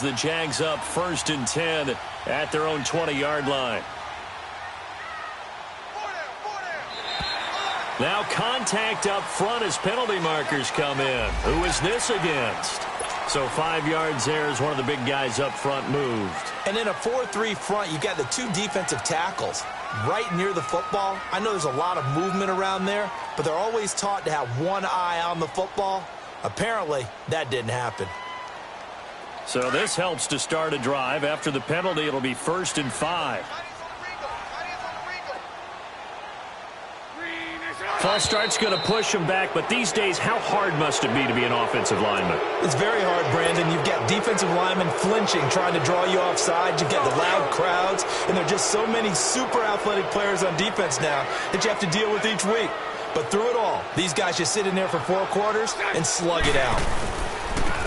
The Jags up 1st and 10 at their own 20-yard line. Now contact up front as penalty markers come in. Who is this against? So 5 yards there as one of the big guys up front moved. And in a 4-3 front, you've got the 2 defensive tackles right near the football. I know there's a lot of movement around there, but they're always taught to have one eye on the football. Apparently, that didn't happen. So this helps to start a drive. After the penalty, it'll be 1st and 5. False start's going to push him back, but these days, how hard must it be to be an offensive lineman? It's very hard, Brandon. You've got defensive linemen flinching, trying to draw you offside. You've got the loud crowds, and there are just so many super athletic players on defense now that you have to deal with each week. But through it all, these guys just sit in there for 4 quarters and slug it out.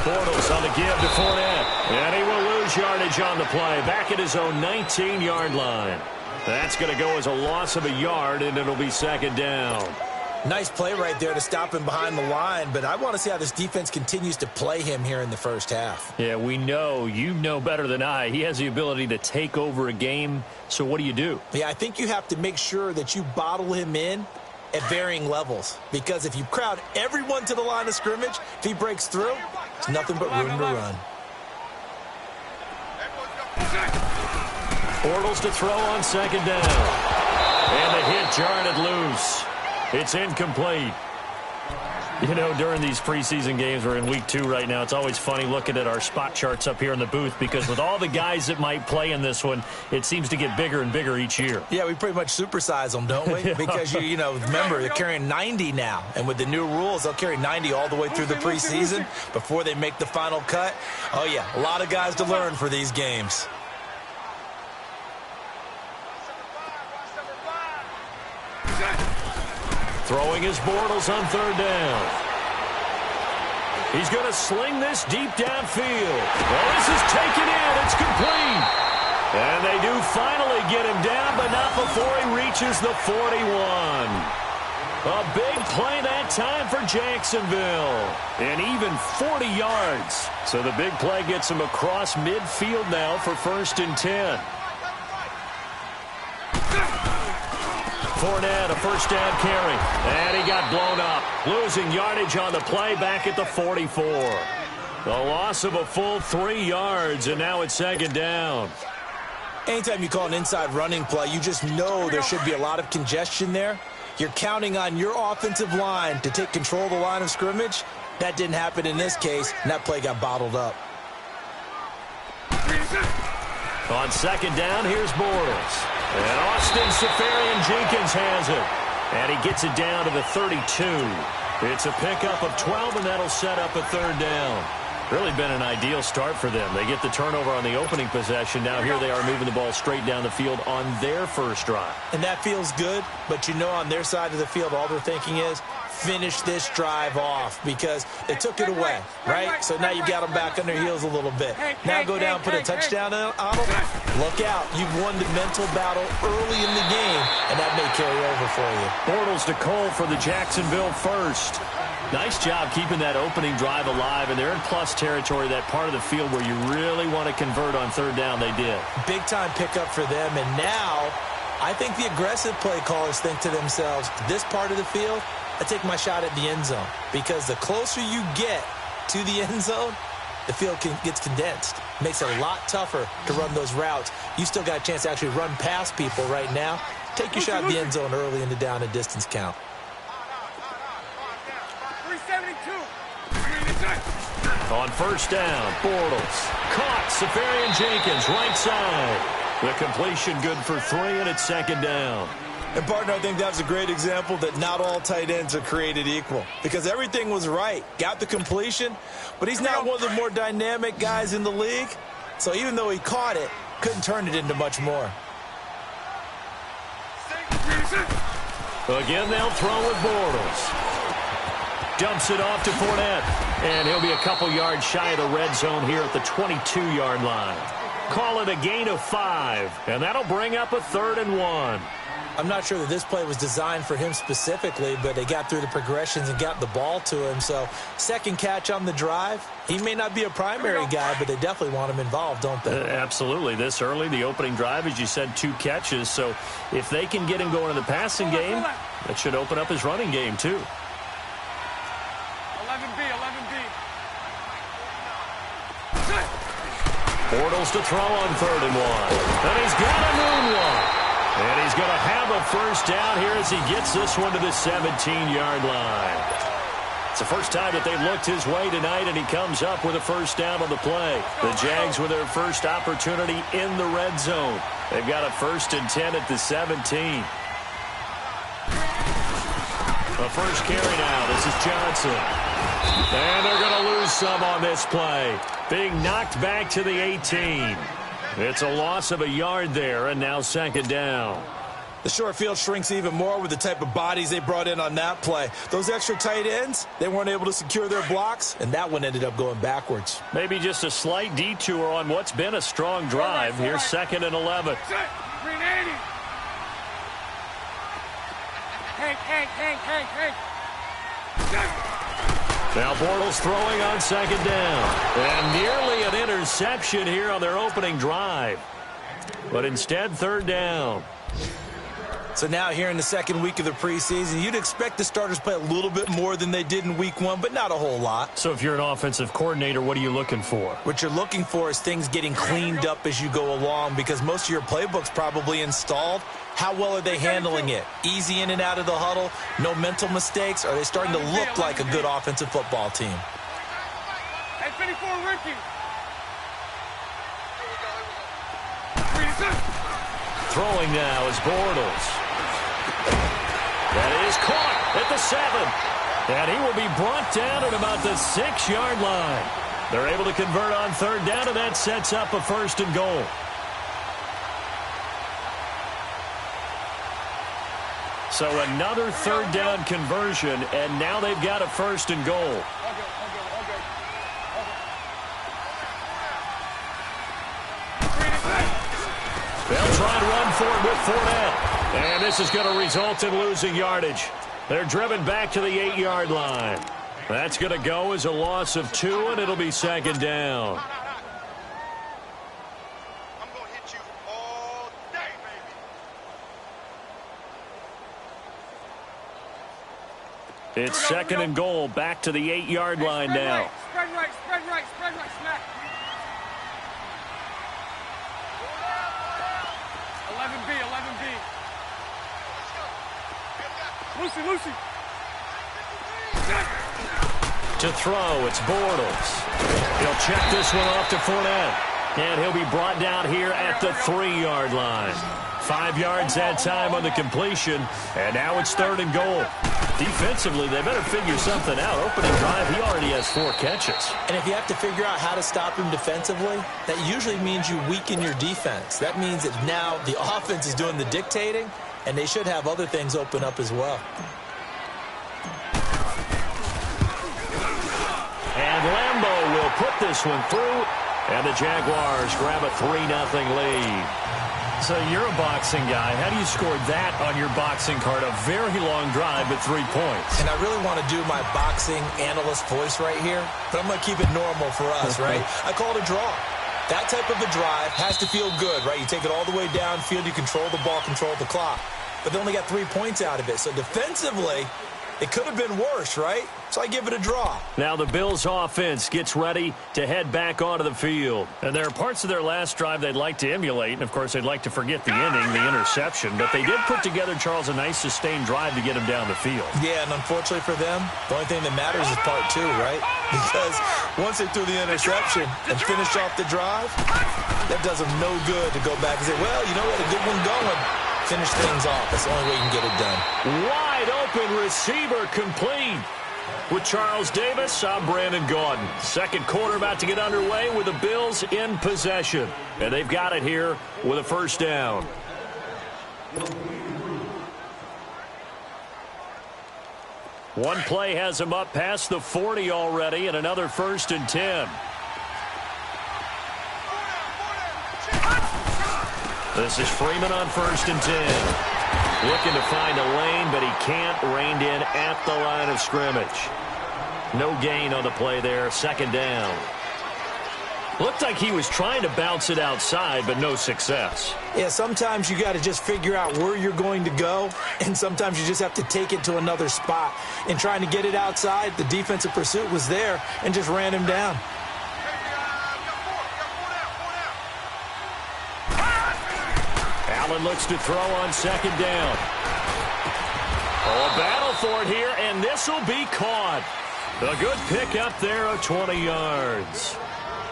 Bortles on the give to Fournette, and he will lose yardage on the play, back at his own 19-yard line. That's going to go as a loss of a yard, and it'll be 2nd down. Nice play right there to stop him behind the line, but I want to see how this defense continues to play him here in the first half. Yeah, we know. You know better than I. He has the ability to take over a game, so what do? Yeah, I think you have to make sure that you bottle him in at varying levels, because if you crowd everyone to the line of scrimmage, if he breaks through, it's nothing but room to run. Bortles to throw on 2nd down. And the hit jarred it loose. It's incomplete. You know, during these preseason games, we're in week 2 right now, it's always funny looking at our spot charts up here in the booth, because with all the guys that might play in this one, it seems to get bigger and bigger each year. Yeah, we pretty much supersize them, don't we? Because, you know, remember, they're carrying 90 now. And with the new rules, they'll carry 90 all the way through the preseason before they make the final cut. Oh, yeah, a lot of guys to learn for these games. Throwing his Bortles on 3rd down. He's going to sling this deep downfield. Well, this is taken in. It's complete. And they do finally get him down, but not before he reaches the 41. A big play that time for Jacksonville. And even 40 yards. So the big play gets him across midfield now for 1st and 10. Fournette, a 1st down carry. And he got blown up. Losing yardage on the play back at the 44. The loss of a full 3 yards, and now it's 2nd down. Anytime you call an inside running play, you just know there should be a lot of congestion there. You're counting on your offensive line to take control of the line of scrimmage. That didn't happen in this case, and that play got bottled up. On 2nd down, here's Bortles. And Austin Seferian-Jenkins has it. And he gets it down to the 32. It's a pickup of 12, and that'll set up a 3rd down. Really been an ideal start for them. They get the turnover on the opening possession. Now here they are moving the ball straight down the field on their first drive. And that feels good, but you know on their side of the field, all they're thinking is, finish this drive off, because they took it away, right? So now you got them back on their heels a little bit. Now go down, put a touchdown on them. Look out. You've won the mental battle early in the game, and that may carry over for you. Bortles to Cole for the Jacksonville 1st. Nice job keeping that opening drive alive, and they're in plus territory, that part of the field where you really want to convert on 3rd down. They did. Big-time pickup for them, and now I think the aggressive play callers think to themselves, this part of the field, I take my shot at the end zone, because the closer you get to the end zone, the field gets condensed. Makes it a lot tougher to run those routes. You still got a chance to actually run past people right now. Take your shot at the end zone early in the down and distance count. On 1st down, Bortles. Caught. Seferian-Jenkins, right side. The completion good for 3, and it's 2nd down. And, partner, I think that's a great example that not all tight ends are created equal, because everything was right. Got the completion, but he's not one of the more dynamic guys in the league. So even though he caught it, couldn't turn it into much more. Again, they'll throw with Bortles. Dumps it off to Fournette. And he'll be a couple yards shy of the red zone here at the 22-yard line. Call it a gain of 5. And that'll bring up a 3rd and 1. I'm not sure that this play was designed for him specifically, but they got through the progressions and got the ball to him. So second catch on the drive. He may not be a primary guy, but they definitely want him involved, don't they? Absolutely. This early, the opening drive, as you said, 2 catches. So if they can get him going in the passing game, that should open up his running game too. 11B, 11B. Bortles to throw on 3rd and 1. And he's got a moonwalk. And he's going to have a first down here as he gets this one to the 17-yard line. It's the first time that they've looked his way tonight, and he comes up with a first down on the play. The Jags with their first opportunity in the red zone. They've got a 1st and 10 at the 17. The first carry now. This is Johnson. And they're going to lose some on this play. Being knocked back to the 18. It's a loss of a yard there, and now 2nd down. The short field shrinks even more with the type of bodies they brought in on that play. Those extra tight ends, they weren't able to secure their blocks, and that one ended up going backwards. Maybe just a slight detour on what's been a strong drive. Here's 2nd and 11. Hey. Now Bortles throwing on 2nd down. And nearly an interception here on their opening drive. But instead, 3rd down. So now here in the 2nd week of the preseason, you'd expect the starters play a little bit more than they did in week 1, but not a whole lot. So if you're an offensive coordinator, what are you looking for? What you're looking for is things getting cleaned up as you go along, because most of your playbook's probably installed. How well are they handling it? Easy in and out of the huddle? No mental mistakes? Are they starting to look like a good offensive football team? Hey, 54, Ricky. Throwing now is Bortles. That is caught at the 7. And he will be brought down at about the 6-yard line. They're able to convert on 3rd down, and that sets up a 1st and goal. So another 3rd down conversion, and now they've got a 1st and goal. They'll try and run for it with Fournette. And this is going to result in losing yardage. They're driven back to the 8-yard line. That's going to go as a loss of 2, and it'll be 2nd down. I'm going to hit you all day, baby. It's 2nd and goal, back to the 8-yard line now. Spread right, smack. 11B. Lucy. To throw, it's Bortles. He'll check this one off to Fournette. And he'll be brought down here at the 3-yard line. 5 yards that time on the completion. And now it's 3rd and goal. Defensively, they better figure something out. Opening drive, he already has 4 catches. And if you have to figure out how to stop him defensively, that usually means you weaken your defense. That means that now the offense is doing the dictating, and they should have other things open up as well. And Lambo will put this one through, and the Jaguars grab a 3-0 lead. So you're a boxing guy. How do you score that on your boxing card? A very long drive at 3 points. And I really want to do my boxing analyst voice right here, but I'm going to keep it normal for us, right? I call it a draw. That type of a drive has to feel good, right? You take it all the way downfield, you control the ball, control the clock. But they only got 3 points out of it. So defensively, it could have been worse, right? So I give it a draw. Now the Bills offense gets ready to head back onto the field. And there are parts of their last drive they'd like to emulate. And, of course, they'd like to forget the inning, the interception. But they did put together, Charles, a nice sustained drive to get him down the field. Yeah, and unfortunately for them, the only thing that matters is part 2, right? Because once they threw the interception and finished off the drive, that does them no good to go back and say, well, you know what, a good one going. Finish things off. That's the only way you can get it done. Wide open receiver complete. With Charles Davis, I'm Brandon Gaudin. Second quarter about to get underway with the Bills in possession. And they've got it here with a first down. One play has him up past the 40 already, and another 1st and 10. This is Freeman on 1st and 10. Looking to find a lane, but he can't. Reined in at the line of scrimmage. No gain on the play there. Second down. Looked like he was trying to bounce it outside, but no success. Yeah, sometimes you got to just figure out where you're going to go, and sometimes you just have to take it to another spot. In trying to get it outside, the defensive pursuit was there and just ran him down. Allen looks to throw on second down. Oh, a battle for it here, and this will be caught. A good pick up there of 20 yards.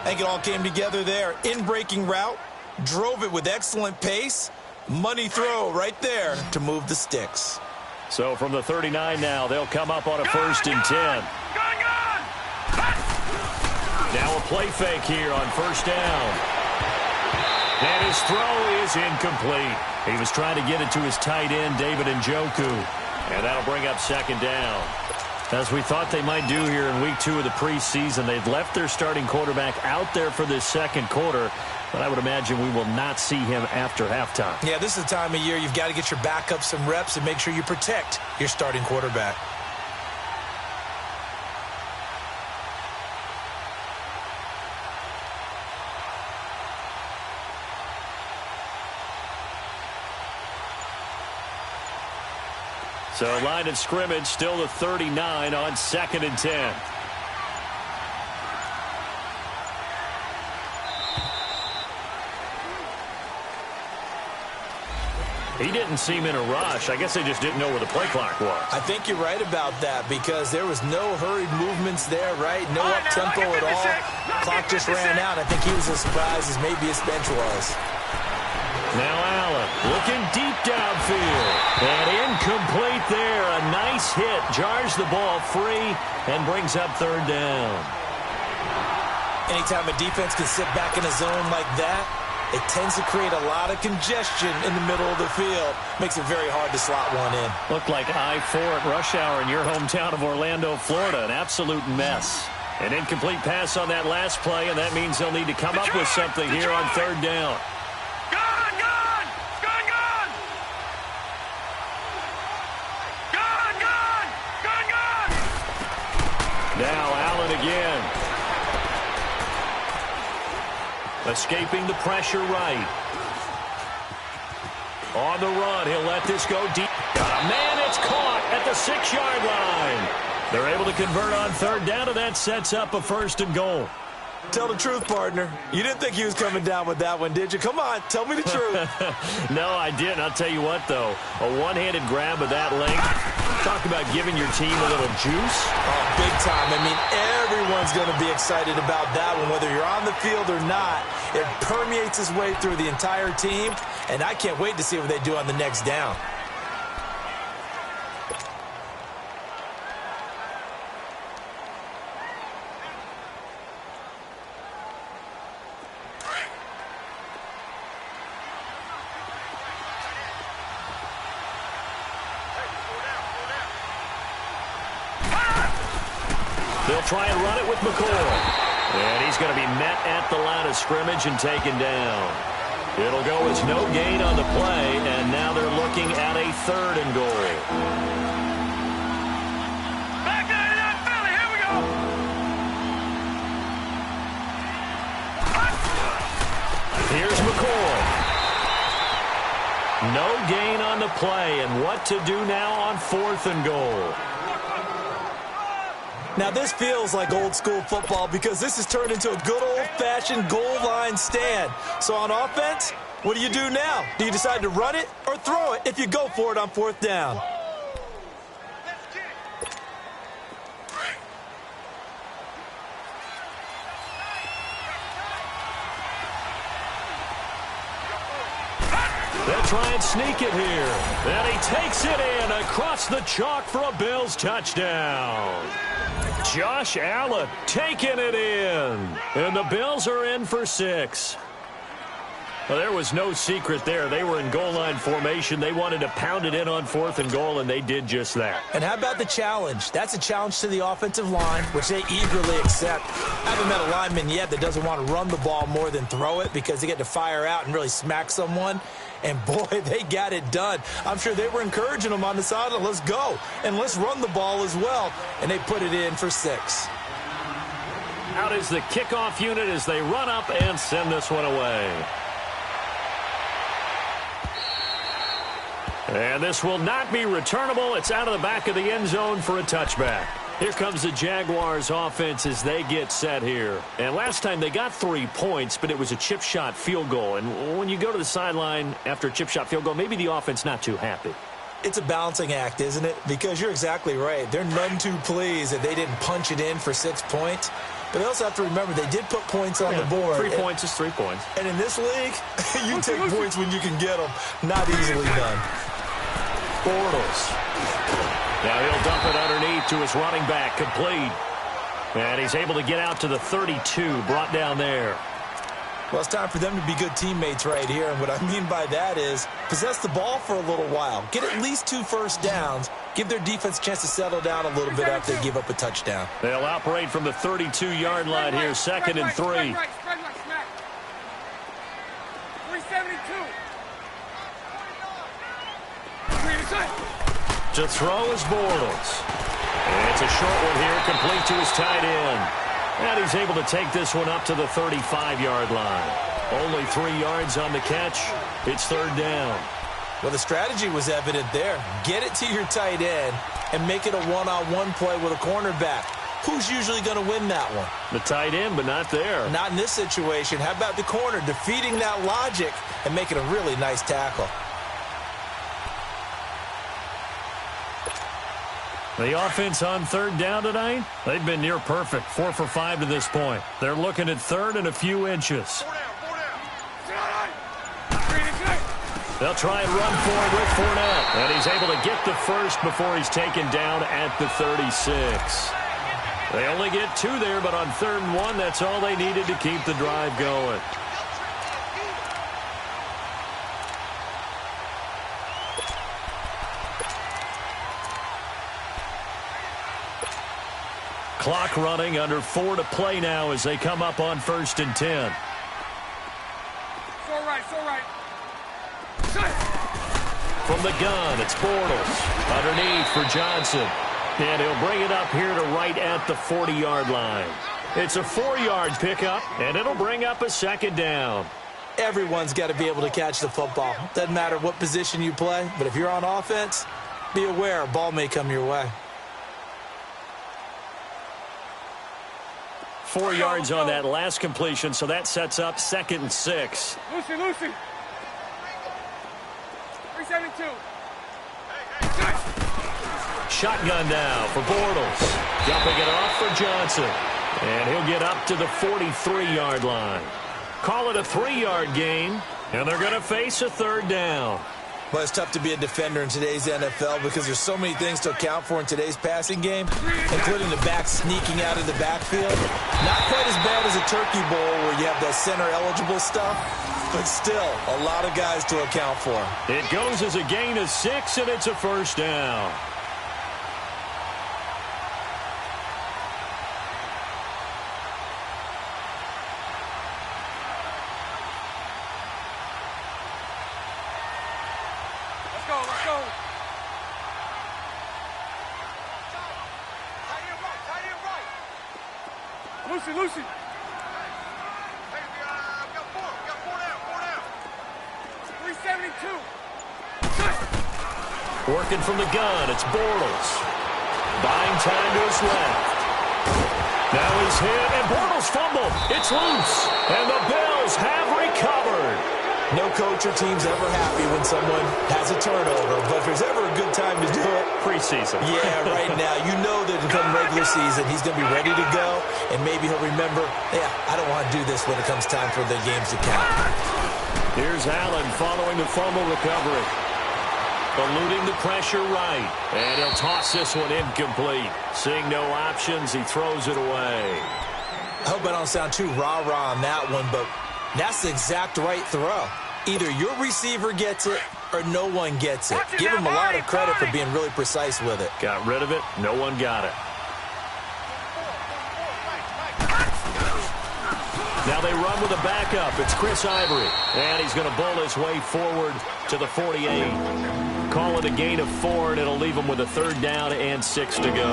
I think it all came together there. In-breaking route, drove it with excellent pace. Money throw right there to move the sticks. So from the 39 now, they'll come up on a 1st and 10. Now a play fake here on 1st down. And his throw is incomplete. He was trying to get it to his tight end, David Njoku. And that'll bring up 2nd down. As we thought they might do here in week 2 of the preseason, they've left their starting quarterback out there for this 2nd quarter, but I would imagine we will not see him after halftime. Yeah, this is the time of year you've got to get your backup some reps and make sure you protect your starting quarterback. So line of scrimmage still the 39 on 2nd and 10. He didn't seem in a rush. I guess they just didn't know where the play clock was. I think you're right about that because there was no hurried movements there, right? No up-tempo at all. Clock just ran out. I think he was as surprised as maybe his bench was. Now Allen looking deep downfield. And incomplete there. A nice hit. Jars the ball free and brings up 3rd down. Anytime a defense can sit back in a zone like that, it tends to create a lot of congestion in the middle of the field. Makes it very hard to slot one in. Looked like I-4 at rush hour in your hometown of Orlando, Florida. An absolute mess. An incomplete pass on that last play, and that means they'll need to come up with something here on 3rd down. Now Allen again. Escaping the pressure right. On the run, he'll let this go deep. Got a man, it's caught at the 6-yard line. They're able to convert on 3rd down, and that sets up a 1st and goal. Tell the truth, partner. You didn't think he was coming down with that one, did you? Come on, tell me the truth. No, I didn't. I'll tell you what, though. A one-handed grab of that length. Talk about giving your team a little juice. Oh, big time. I mean, everyone's going to be excited about that one, whether you're on the field or not. It permeates its way through the entire team, and I can't wait to see what they do on the next down. They'll try and run it with McCoy. And he's going to be met at the line of scrimmage and taken down. It'll go as no gain on the play, and now they're looking at a 3rd and goal. Back out of that belly. Here we go. Here's McCoy. No gain on the play, and what to do now on 4th and goal. Now, this feels like old-school football because this has turned into a good old-fashioned goal line stand. So on offense, what do you do now? Do you decide to run it or throw it if you go for it on 4th down? They'll try and sneak it here. And he takes it in across the chalk for a Bills touchdown. Josh Allen taking it in. And the Bills are in for 6. Well, there was no secret there. They were in goal line formation. They wanted to pound it in on 4th and goal, and they did just that. And how about the challenge? That's a challenge to the offensive line, which they eagerly accept. I haven't met a lineman yet that doesn't want to run the ball more than throw it because they get to fire out and really smack someone. And, boy, they got it done. I'm sure they were encouraging them on the sideline. Let's go, and let's run the ball as well. And they put it in for 6. Out is the kickoff unit as they run up and send this one away. And this will not be returnable. It's out of the back of the end zone for a touchback. Here comes the Jaguars offense as they get set here. And last time they got 3 points, but it was a chip shot field goal. And when you go to the sideline after a chip shot field goal, maybe the offense not too happy. It's a balancing act, isn't it? Because you're exactly right. They're none too pleased that they didn't punch it in for 6 points. But they also have to remember they did put points on the board. 3 points is 3 points. And in this league, you take points when you can get them. Not easily done. Bortles. Now he'll dump it underneath to his running back, complete. And he's able to get out to the 32, brought down there. Well, it's time for them to be good teammates right here. And what I mean by that is possess the ball for a little while. Get at least 2 first downs. Give their defense a chance to settle down a little bit after they give up a touchdown. They'll operate from the 32-yard line here, 2nd and 3. Spread right, smack. 372. To throw is Bortles. And it's a short one here, complete to his tight end. And he's able to take this one up to the 35-yard line. Only 3 yards on the catch. It's 3rd down. Well, the strategy was evident there. Get it to your tight end and make it a one-on-one play with a cornerback. Who's usually going to win that one? The tight end, but not there. Not in this situation. How about the corner defeating that logic and making a really nice tackle? The offense on 3rd down tonight, they've been near perfect, 4 for 5 to this point. They're looking at 3rd and a few inches. 4 down. They'll try and run for it with Fournette. And he's able to get the first before he's taken down at the 36. They only get 2 there, but on 3rd and 1, that's all they needed to keep the drive going. Clock running, under 4 to play now as they come up on 1st and 10. It's all right. From the gun, it's Bortles. Underneath for Johnson. And he'll bring it up here to right at the 40-yard line. It's a 4-yard pickup, and it'll bring up a 2nd down. Everyone's got to be able to catch the football. Doesn't matter what position you play, but if you're on offense, be aware a ball may come your way. 4 yards on that last completion, so that sets up 2nd and 6. Lucy. 372. Shotgun now for Bortles. Dumping it off for Johnson. And he'll get up to the 43-yard line. Call it a 3-yard gain, and they're going to face a 3rd down. Well, it's tough to be a defender in today's NFL because there's so many things to account for in today's passing game, including the back sneaking out of the backfield. Not quite as bad as a turkey bowl where you have that center-eligible stuff, but still a lot of guys to account for. It goes as a gain of 6, and it's a 1st down. Let's go. Lucy. Hey, got 4 down. 372. Working from the gun, it's Bortles. Buying time to his left. Now he's hit, and Bortles fumbled. It's loose, and the Bills have recovered. No coach or team's ever happy when someone has a turnover, but if there's ever a good time to do it, preseason. Yeah, right now. You know that come regular season, he's going to be ready to go, and maybe he'll remember, yeah, I don't want to do this when it comes time for the games to count. Here's Allen following the fumble recovery. Eluding the pressure right, and he'll toss this one incomplete. Seeing no options, he throws it away. I hope I don't sound too rah-rah on that one, but that's the exact right throw. Either your receiver gets it or no one gets it. Give him a lot of credit for being really precise with it. Got rid of it. No one got it. Now they run with a backup. It's Chris Ivory. And he's going to bowl his way forward to the 48. Call it a gain of 4, and it'll leave him with a 3rd down and 6 to go.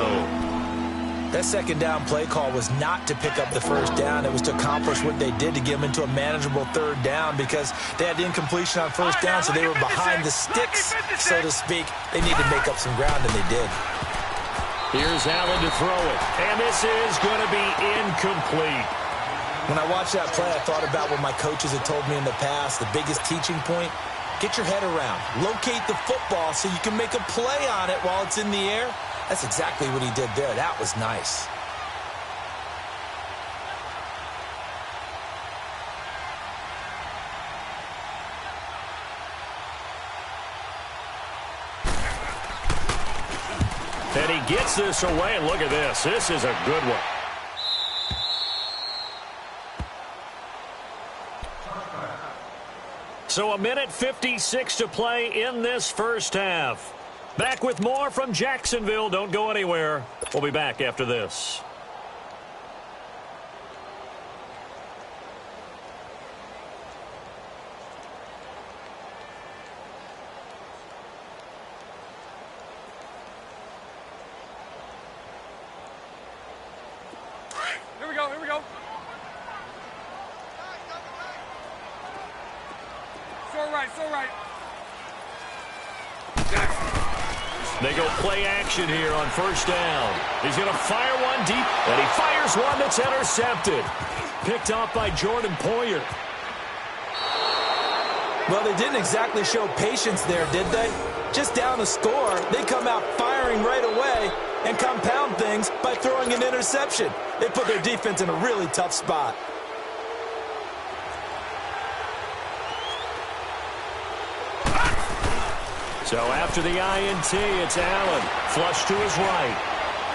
That 2nd down play call was not to pick up the 1st down. It was to accomplish what they did to get them into a manageable 3rd down because they had incompletion on 1st down, so they were behind the sticks, so to speak. They needed to make up some ground, and they did. Here's Allen to throw it, and this is going to be incomplete. When I watched that play, I thought about what my coaches had told me in the past. The biggest teaching point, get your head around. Locate the football so you can make a play on it while it's in the air. That's exactly what he did there. That was nice. And he gets this away. Look at this. This is a good one. So 1:56 to play in this first half. Back with more from Jacksonville. Don't go anywhere. We'll be back after this. Here we go, here we go. So right. They go play action here on 1st down. He's going to fire one deep, and he fires one that's intercepted. Picked off by Jordan Poyer. Well, they didn't exactly show patience there, did they? Just down a score, they come out firing right away and compound things by throwing an interception. They put their defense in a really tough spot. So after the INT, it's Allen. Flush to his right.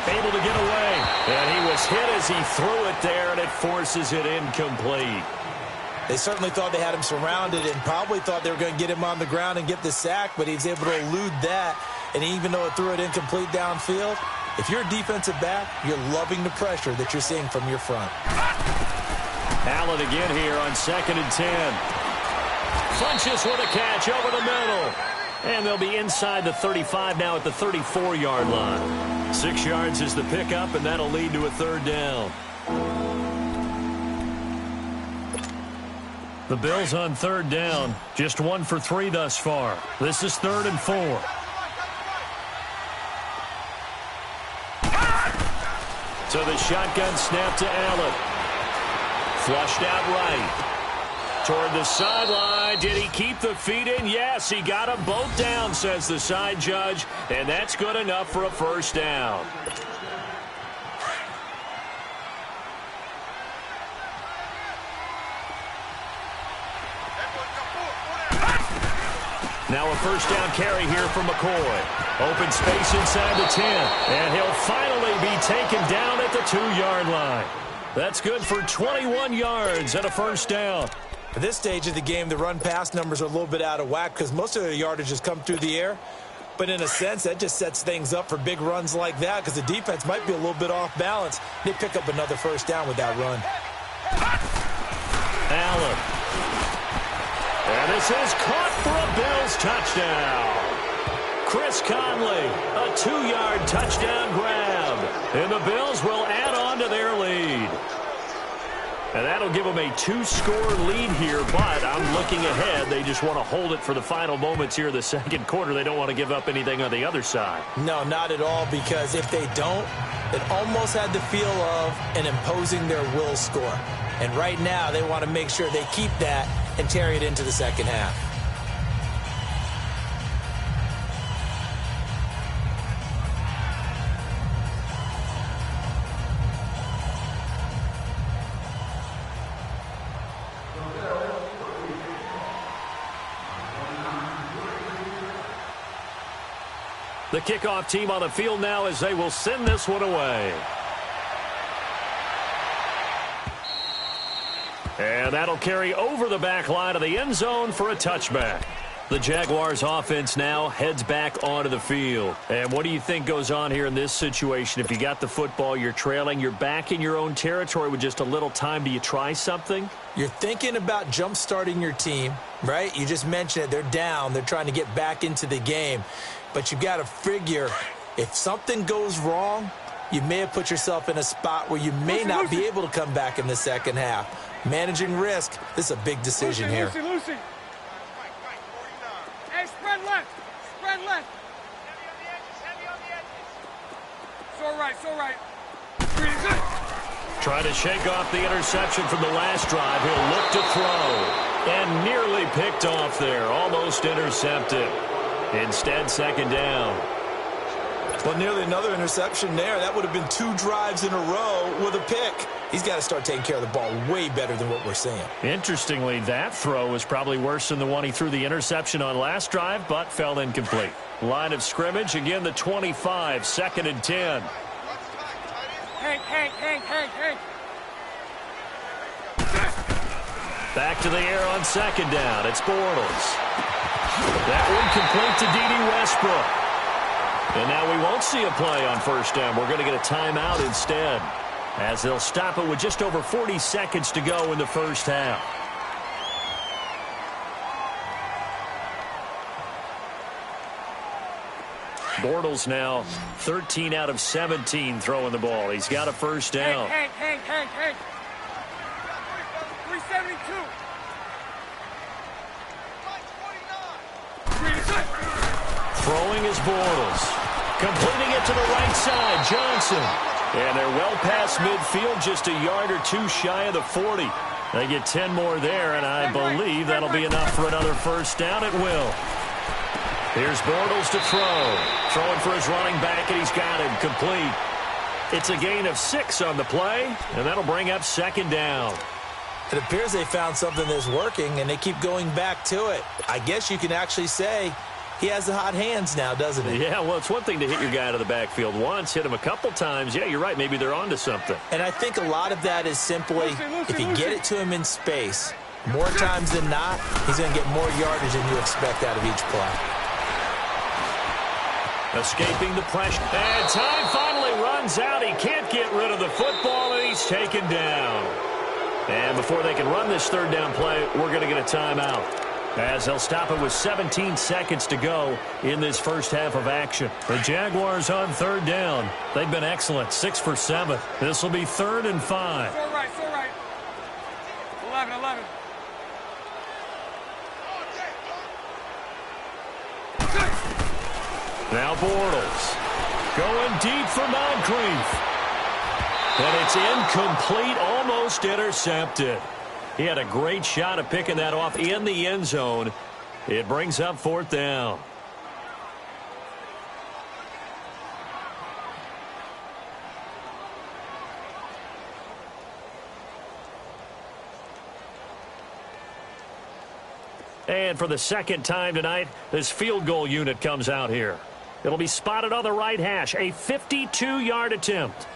Able to get away. And he was hit as he threw it there, and it forces it incomplete. They certainly thought they had him surrounded and probably thought they were going to get him on the ground and get the sack, but he was able to elude that. And even though it threw it incomplete downfield, if you're a defensive back, you're loving the pressure that you're seeing from your front. Allen again here on 2nd and 10. Funches with a catch over the middle. And they'll be inside the 35 now at the 34-yard line. 6 yards is the pickup, and that'll lead to a 3rd down. The Bills on 3rd down. Just 1 for 3 thus far. This is 3rd and 4. So the shotgun snap to Allen. Flushed out right. Toward the sideline. Did he keep the feet in? Yes, he got them both down, says the side judge. And that's good enough for a 1st down. Now a 1st down carry here from McCoy. Open space inside the 10. And he'll finally be taken down at the 2-yard line. That's good for 21 yards and a 1st down. At this stage of the game, the run-pass numbers are a little bit out of whack because most of their yardage has come through the air. But in a sense, that just sets things up for big runs like that because the defense might be a little bit off balance. They pick up another 1st down with that run. Allen. And this is caught for a Bills touchdown. Chris Conley, a 2-yard touchdown grab. And the Bills will add on to their lead. And that'll give them a 2-score lead here, but I'm looking ahead. They just want to hold it for the final moments here of the 2nd quarter. They don't want to give up anything on the other side. No, not at all, because if they don't, it almost had the feel of an imposing their will score. And right now, they want to make sure they keep that and carry it into the 2nd half. The kickoff team on the field now as they will send this one away. And that'll carry over the back line of the end zone for a touchback. The Jaguars offense now heads back onto the field. And what do you think goes on here in this situation? If you got the football, you're trailing, you're back in your own territory with just a little time. Do you try something? You're thinking about jump-starting your team, right? You just mentioned it. They're down. They're trying to get back into the game. But you've got to figure if something goes wrong, you may have put yourself in a spot where you may not be able to come back in the second half. Managing risk, this is a big decision here. Lucy. Hey, spread left. Spread left. Heavy on the edges. It's all right. It's all right. Really good. Trying to shake off the interception from the last drive. He'll look to throw. And nearly picked off there. Almost intercepted. Instead, second down. Well, nearly another interception there. That would have been 2 drives in a row with a pick. He's got to start taking care of the ball way better than what we're seeing. Interestingly, that throw was probably worse than the one he threw the interception on last drive, but fell incomplete. Line of scrimmage, again the 25, 2nd and 10. Hank. Back to the air on 2nd down. It's Bortles. That one complete to D.D. Westbrook. And now we won't see a play on 1st down. We're going to get a timeout instead, as they'll stop it with just over 40 seconds to go in the first half. Bortles now 13 out of 17 throwing the ball. He's got a 1st down. Hank. 372. Really good. Throwing is Bortles. Completing it to the right side, Johnson. And they're well past midfield, just a yard or 2 shy of the 40. They get 10 more there, and I believe that'll be enough for another 1st down. It will. Here's Bortles to throw. Throwing for his running back, and he's got him complete. It's a gain of 6 on the play, and that'll bring up 2nd down. It appears they found something that's working, and they keep going back to it. I guess you can actually say he has the hot hands now, doesn't he? Yeah, well, it's one thing to hit your guy out of the backfield once, hit him a couple times. Yeah, you're right. Maybe they're onto something. And I think a lot of that is simply if you get it to him in space, more times than not, he's going to get more yardage than you expect out of each play. Escaping the pressure. And time finally runs out. He can't get rid of the football, and he's taken down. And before they can run this 3rd down play, we're going to get a timeout, as they'll stop it with 17 seconds to go in this first half of action. The Jaguars on 3rd down. They've been excellent, 6 for 7. This will be 3rd and 5. It's all right. 11. Now Bortles going deep for Moncrief. And it's incomplete, almost intercepted. He had a great shot at picking that off in the end zone. It brings up 4th down. And for the 2nd time tonight, this field goal unit comes out here. It'll be spotted on the right hash, a 52-yard attempt.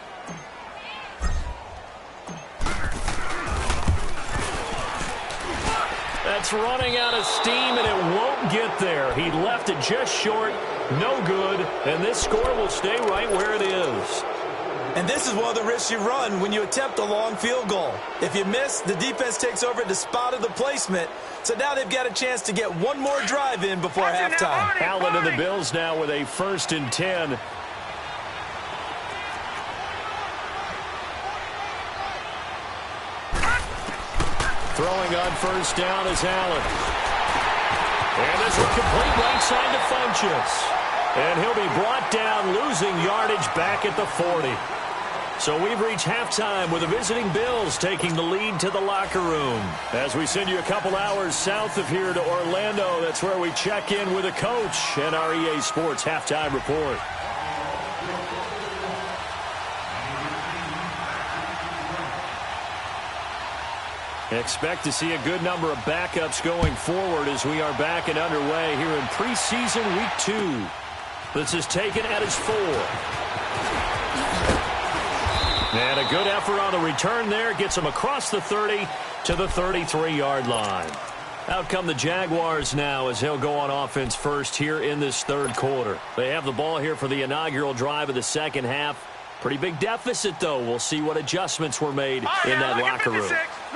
That's running out of steam, and it won't get there. He left it just short, no good, and this score will stay right where it is. And this is one of the risks you run when you attempt a long field goal. If you miss, the defense takes over at the spot of the placement. So now they've got a chance to get one more drive in before halftime. Allen and the Bills now with a 1st and 10. Throwing on 1st down is Allen. And this will complete right side to Funchess. And he'll be brought down, losing yardage back at the 40. So we've reached halftime with the visiting Bills taking the lead to the locker room. As we send you a couple hours south of here to Orlando, that's where we check in with the coach and our EA Sports halftime report. Expect to see a good number of backups going forward as we are back and underway here in preseason week 2. This is taken at his 4. And a good effort on the return there. Gets him across the 30 to the 33-yard line. Out come the Jaguars now as he'll go on offense first here in this third quarter. They have the ball here for the inaugural drive of the second half. Pretty big deficit, though. We'll see what adjustments were made in that locker room.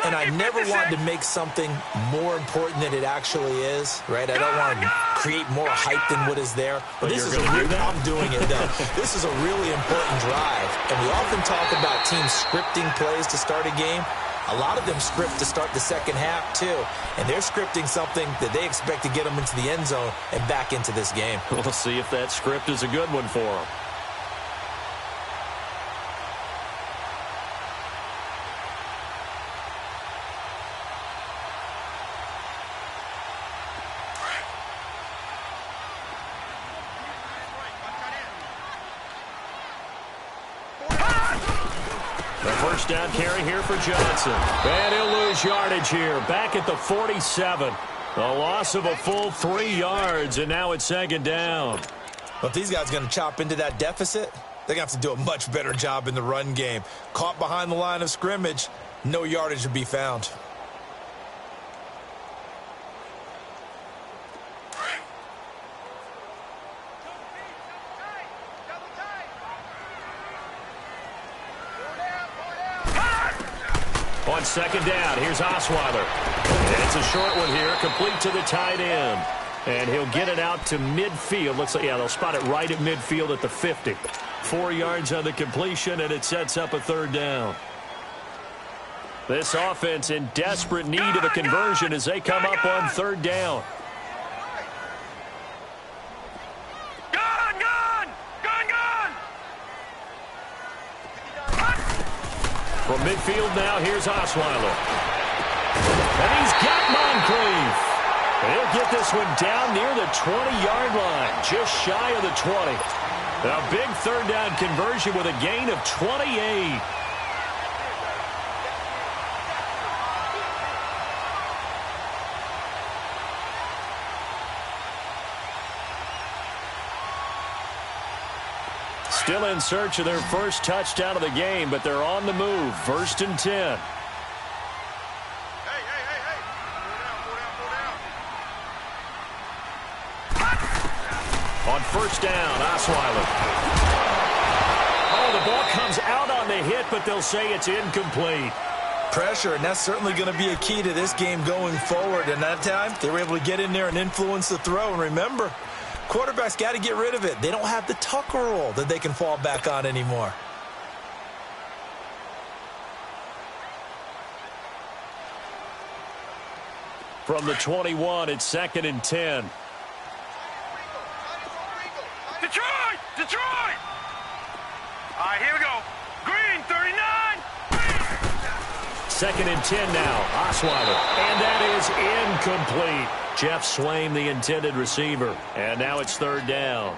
And I never wanted to make something more important than it actually is, right? I don't want to create more hype than what is there. But this is I'm doing it, though. This is a really important drive. And we often talk about teams scripting plays to start a game. A lot of them script to start the second half, too. And they're scripting something that they expect to get them into the end zone and back into this game. We'll see if that script is a good one for them. First down carry here for Johnson. And he'll lose yardage here. Back at the 47. A loss of a full 3 yards, and now it's second down. Well, if these guys are going to chop into that deficit, they're going to have to do a much better job in the run game. Caught behind the line of scrimmage, no yardage to be found. On second down, here's Osweiler. And it's a short one here, complete to the tight end. And he'll get it out to midfield. Looks like, yeah, they'll spot it right at midfield at the 50. 4 yards on the completion, and it sets up a third down. This offense in desperate need of a conversion as they come up on third down. From midfield now, here's Osweiler. And he's got Moncrief. He'll get this one down near the 20-yard line, just shy of the 20. A big third down conversion with a gain of 28. Still in search of their first touchdown of the game, but they're on the move. First and 10. On first down, Osweiler. Oh, the ball comes out on the hit, but they'll say it's incomplete. Pressure, and that's certainly going to be a key to this game going forward. And that time, they were able to get in there and influence the throw. And remember, quarterbacks got to get rid of it. They don't have the Tucker rule that they can fall back on anymore. From the 21, it's second and 10. Detroit! Detroit! All right, here we go. Green, 39. Second and 10 now. Osweiler. And that is incomplete. Jeff Swaim, the intended receiver. And now it's third down.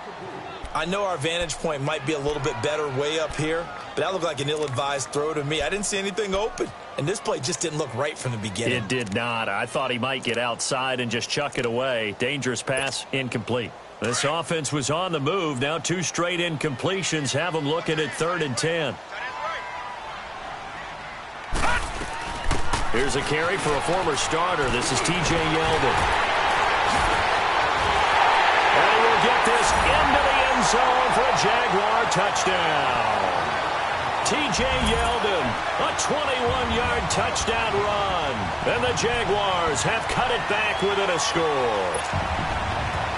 I know our vantage point might be a little bit better way up here, but that looked like an ill-advised throw to me. I didn't see anything open, and this play just didn't look right from the beginning. It did not. I thought he might get outside and just chuck it away. Dangerous pass, incomplete. This offense was on the move. Now 2 straight incompletions have them looking at third and 10. Here's a carry for a former starter. This is T.J. Yeldon. And he will get this into the end zone for a Jaguar touchdown. T.J. Yeldon, a 21-yard touchdown run. And the Jaguars have cut it back within a score.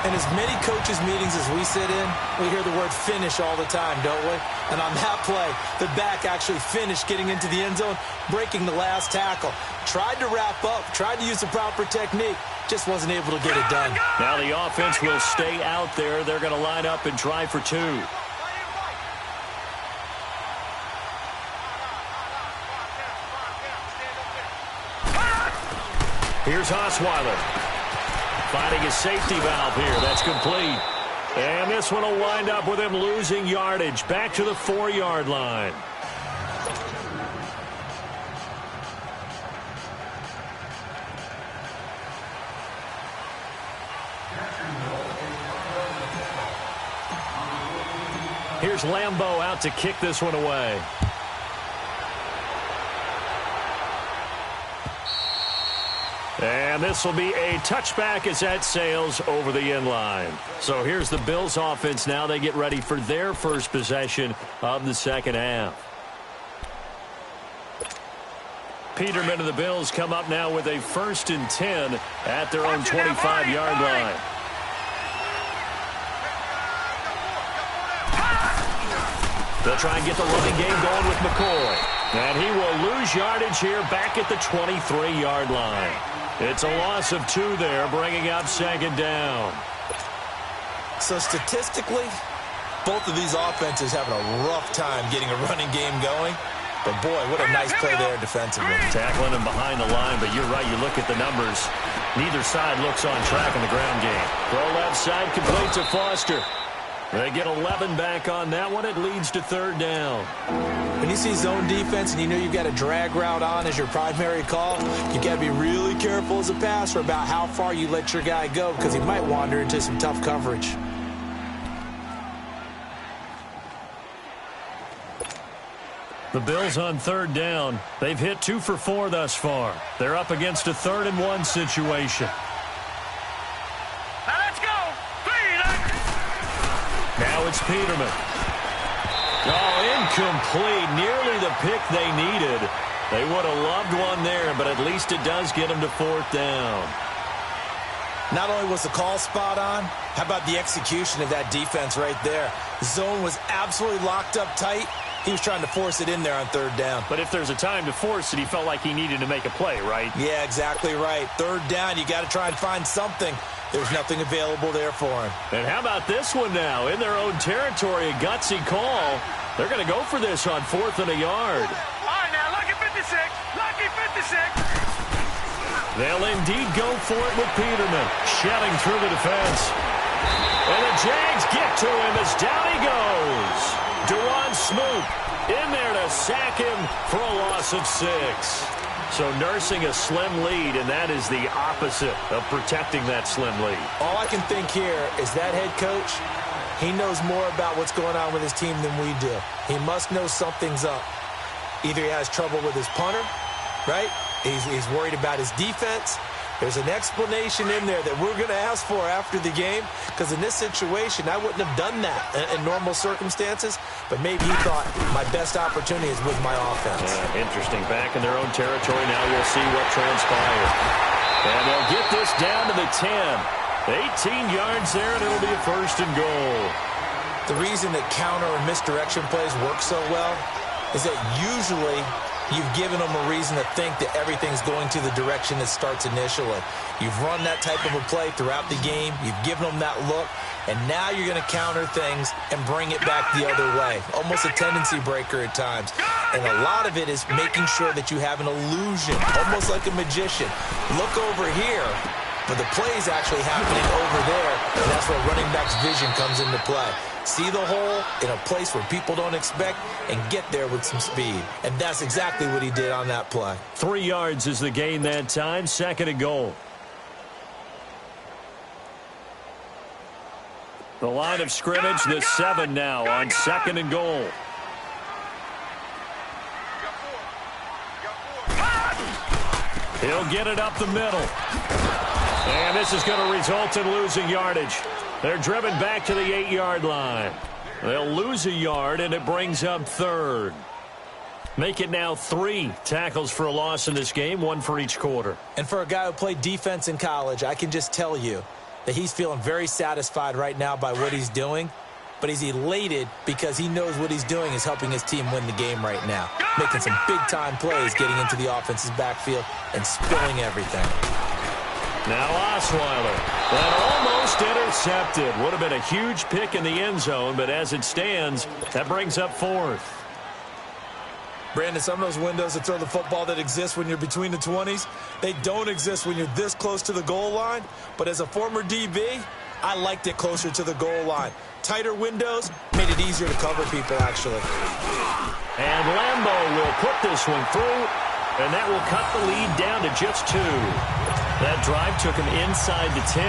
In as many coaches' meetings as we sit in, we hear the word finish all the time, don't we? And on that play, the back actually finished getting into the end zone, breaking the last tackle. Tried to wrap up, tried to use the proper technique, just wasn't able to get it done. Now the offense will stay out there. They're going to line up and try for 2. Here's Osweiler. Finding his safety valve here. That's complete. And this one will wind up with him losing yardage. Back to the 4-yard line. Here's Lambeau out to kick this one away. And this will be a touchback as that sails over the end line. So here's the Bills offense now. They get ready for their first possession of the second half. Peterman and the Bills come up now with a 1st and 10 at their own 25-yard line. They'll try and get the running game going with McCoy. And he will lose yardage here back at the 23-yard line. It's a loss of 2 there, bringing up 2nd down. So statistically, both of these offenses having a rough time getting a running game going. But, boy, what a nice play there defensively. Tackling him behind the line, but you're right. You look at the numbers. Neither side looks on track in the ground game. Throw left side, complete to Foster. They get 11 back on that one. It leads to 3rd down. When you see zone defense and you know you've got a drag route on as your primary call, you got to be really careful as a passer about how far you let your guy go because he might wander into some tough coverage. The Bills on 3rd down. They've hit 2 for 4 thus far. They're up against a 3rd and 1 situation. Now let's go. Now it's Peterman. Oh, incomplete. Nearly the pick they needed. They would have loved one there, but at least it does get them to 4th down. Not only was the call spot on, how about the execution of that defense right there? The zone was absolutely locked up tight. He was trying to force it in there on 3rd down. But if there's a time to force it, he felt like he needed to make a play, right? Yeah, exactly right. 3rd down, you got to try and find something. There's nothing available there for him. And how about this one now? In their own territory, a gutsy call. They're going to go for this on 4th and a yard. All right, now, lucky 56. Lucky 56. They'll indeed go for it with Peterman. Shelling through the defense. And the Jags get to him as down he goes. Duron Smoot in there to sack him for a loss of 6. So nursing a slim lead, and that is the opposite of protecting that slim lead. All I can think here is that head coach, he knows more about what's going on with his team than we do. He must know something's up. Either he has trouble with his punter, right? He's worried about his defense. There's an explanation in there that we're going to ask for after the game, because in this situation, I wouldn't have done that in normal circumstances, but maybe he thought my best opportunity is with my offense. Interesting. Back in their own territory now. We'll see what transpires. And they'll get this down to the 10. 18 yards there, and it'll be a 1st and goal. The reason that counter and misdirection plays work so well is that usually you've given them a reason to think that everything's going to the direction it starts initially. You've run that type of a play throughout the game. You've given them that look. And now you're going to counter things and bring it back the other way. Almost a tendency breaker at times. And a lot of it is making sure that you have an illusion, almost like a magician. Look over here, but the play is actually happening over there. And that's where running back's vision comes into play. See the hole in a place where people don't expect and get there with some speed. And that's exactly what he did on that play. 3 yards is the gain that time. 2nd and goal. The line of scrimmage, the 7 now on 2nd and goal. He'll get it up the middle. And this is going to result in losing yardage. They're driven back to the 8-yard line. They'll lose a yard, and it brings up 3rd. Make it now 3 tackles for a loss in this game, 1 for each quarter. And for a guy who played defense in college, I can just tell you that he's feeling very satisfied right now by what he's doing. But he's elated because he knows what he's doing is helping his team win the game right now. Making some big-time plays, getting into the offense's backfield, and spilling everything. Now Osweiler. That almost intercepted. Would have been a huge pick in the end zone, but as it stands, that brings up 4th. Brandon, some of those windows that throw the football that exist when you're between the 20s, they don't exist when you're this close to the goal line. But as a former DB, I liked it closer to the goal line. Tighter windows made it easier to cover people, actually. And Lambeau will put this one through, and that will cut the lead down to just 2. That drive took him inside the 10.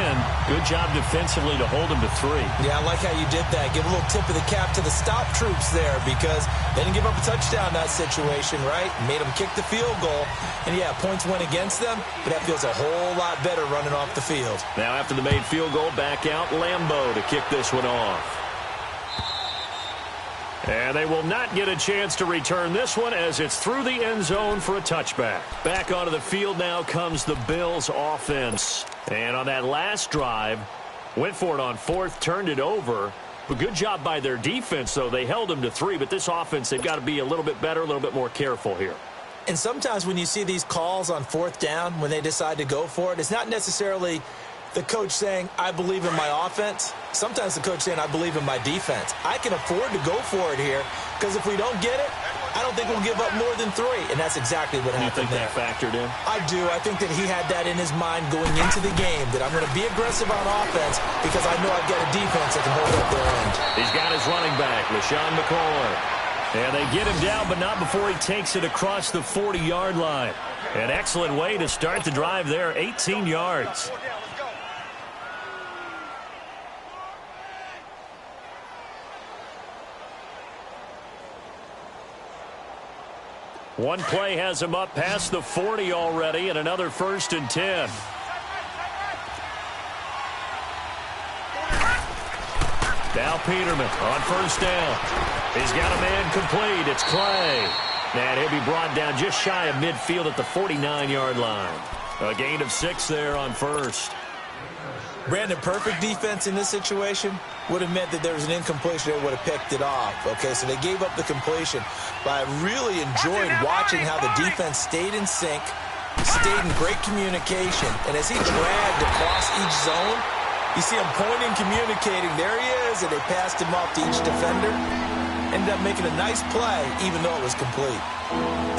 Good job defensively to hold him to 3. Yeah, I like how you did that. Give a little tip of the cap to the stop troops there because they didn't give up a touchdown in that situation, right? Made them kick the field goal. And, yeah, points went against them, but that feels a whole lot better running off the field. Now after the made field goal, back out Lambeau to kick this one off. And they will not get a chance to return this one as it's through the end zone for a touchback. Back onto the field now comes the Bills offense. And on that last drive, went for it on 4th, turned it over. But good job by their defense, though. They held them to 3, but this offense, they've got to be a little bit better, a little bit more careful here. And sometimes when you see these calls on 4th down, when they decide to go for it, it's not necessarily the coach saying, I believe in my offense. Sometimes the coach saying, I believe in my defense. I can afford to go for it here because if we don't get it, I don't think we'll give up more than 3. And that's exactly what happened there. You think that factored in? I do. I think that he had that in his mind going into the game, that I'm going to be aggressive on offense because I know I've got a defense that can hold up their end. He's got his running back, LaShawn McCoy. And they get him down, but not before he takes it across the 40-yard line. An excellent way to start the drive there, 18 yards. One play has him up past the 40 already, and another 1st and 10. Now Peterman on 1st down. He's got a man complete. It's Clay. And he'll be brought down just shy of midfield at the 49-yard line. A gain of 6 there on 1st. Brandon, perfect defense in this situation would have meant that there was an incompletion. They would have picked it off. Okay, so they gave up the completion. But I really enjoyed watching how the defense stayed in sync, stayed in great communication. And as he dragged across each zone, you see him pointing, communicating. There he is, and they passed him off to each defender. Ended up making a nice play, even though it was complete.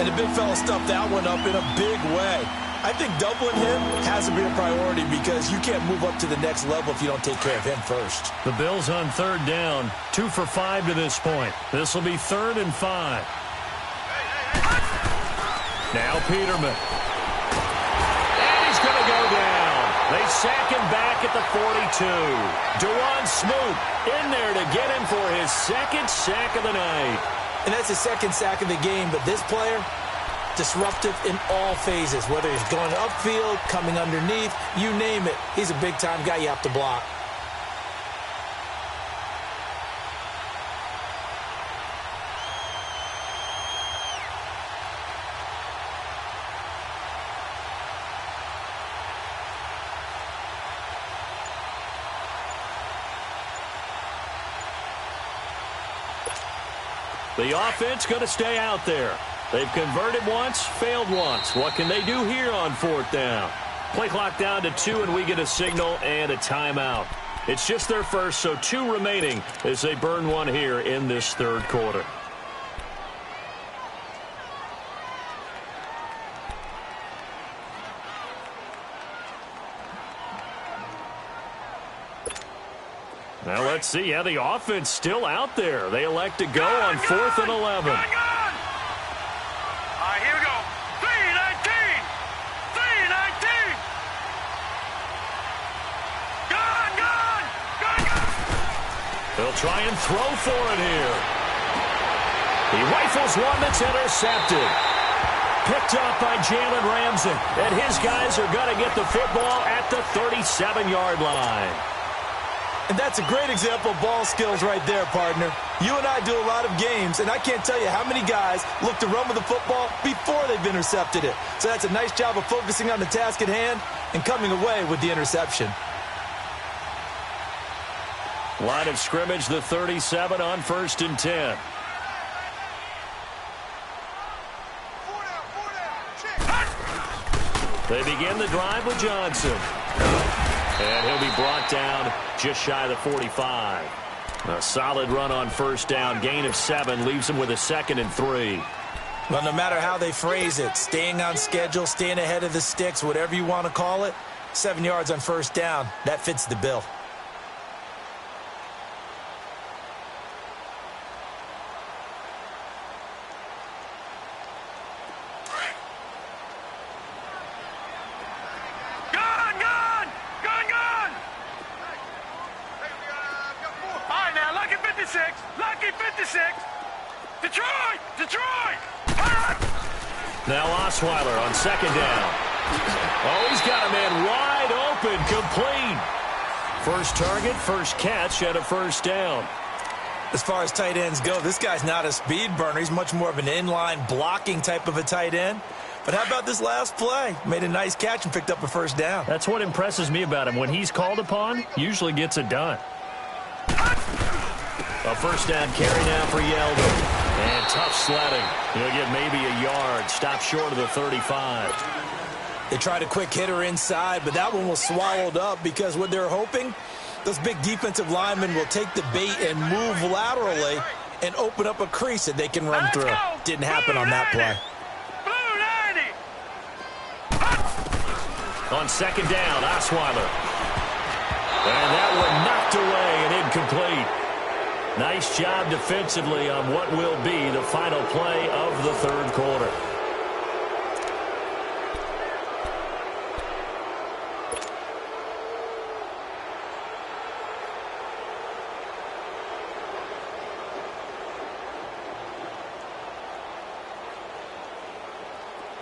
And the big fella stuffed that one up in a big way. I think doubling him has to be a priority because you can't move up to the next level if you don't take care of him first. The Bills on 3rd down, 2 for 5 to this point. This will be 3rd and 5. Now Peterman. And he's going to go down. They sack him back at the 42. Dewan Smoot in there to get him for his 2nd sack of the night. And that's his 2nd sack of the game, but this player, disruptive in all phases, whether he's going upfield, coming underneath, you name it. He's a big-time guy you have to block. The offense going to stay out there. They've converted once, failed once. What can they do here on 4th down? Play clock down to 2, and we get a signal and a timeout. It's just their first, so 2 remaining as they burn one here in this 3rd quarter. Now let's see. Yeah, the offense still out there. They elect to go on 4th and 11. All right, here we go. 3-19. 3-19. Gone. They'll try and throw for it here. He rifles one that's intercepted. Picked off by Jalen Ramsey. And his guys are going to get the football at the 37-yard line. And that's a great example of ball skills right there, partner. You and I do a lot of games, and I can't tell you how many guys look to run with the football before they've intercepted it. So that's a nice job of focusing on the task at hand and coming away with the interception. Line of scrimmage, the 37 on 1st and 10. They begin the drive with Johnson. And he'll be brought down just shy of the 45. A solid run on 1st down. Gain of 7 leaves him with a 2nd and 3. Well, no matter how they phrase it, staying on schedule, staying ahead of the sticks, whatever you want to call it, 7 yards on 1st down, that fits the bill. Go! Now Osweiler on second down. Oh, he's got a man wide open, complete. First target, first catch, and a first down. As far as tight ends go, this guy's not a speed burner. He's much more of an inline blocking type of a tight end. But how about this last play? Made a nice catch and picked up a first down. That's what impresses me about him. When he's called upon, usually gets it done. A first down carry now for Yeldon. And tough sledding. He'll get maybe a yard. Stop short of the 35. They tried a quick hitter inside, but that one was swallowed up because what they're hoping, those big defensive linemen will take the bait and move laterally and open up a crease that they can run through. Didn't happen on that play. On second down, Osweiler. And that one knocked away and incomplete. Nice job defensively on what will be the final play of the third quarter.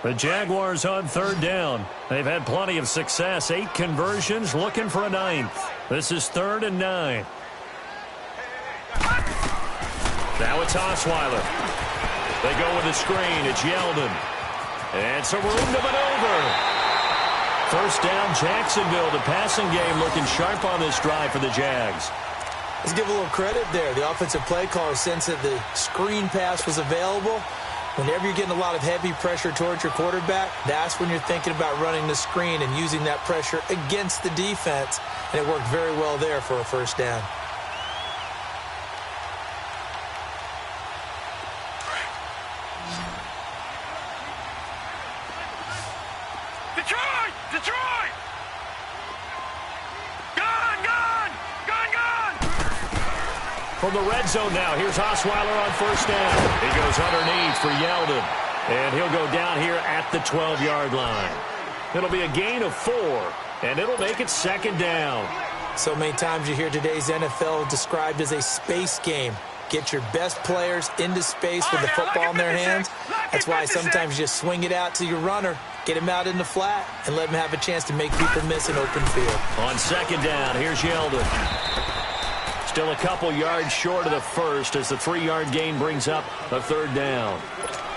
The Jaguars on third down. They've had plenty of success. 8 conversions, looking for a 9th. This is 3rd and 9. Now it's Osweiler. They go with a screen. It's Yeldon. And some room to maneuver. First down, Jacksonville. The passing game looking sharp on this drive for the Jags. Let's give a little credit there. The offensive play caller sensed that the screen pass was available. Whenever you're getting a lot of heavy pressure towards your quarterback, that's when you're thinking about running the screen and using that pressure against the defense. And it worked very well there for a first down. Detroit! Detroit! Gone! Gone! Gone! Gone! From the red zone now, here's Osweiler on first down. He goes underneath for Yeldon. And he'll go down here at the 12-yard line. It'll be a gain of 4, and it'll make it second down. So many times you hear today's NFL described as a space game. Get your best players into space with the football in their hands. That's why sometimes you just swing it out to your runner, get him out in the flat, and let him have a chance to make people miss an open field. On second down, here's Yeldon. Still a couple yards short of the first as the 3-yard gain brings up a third down.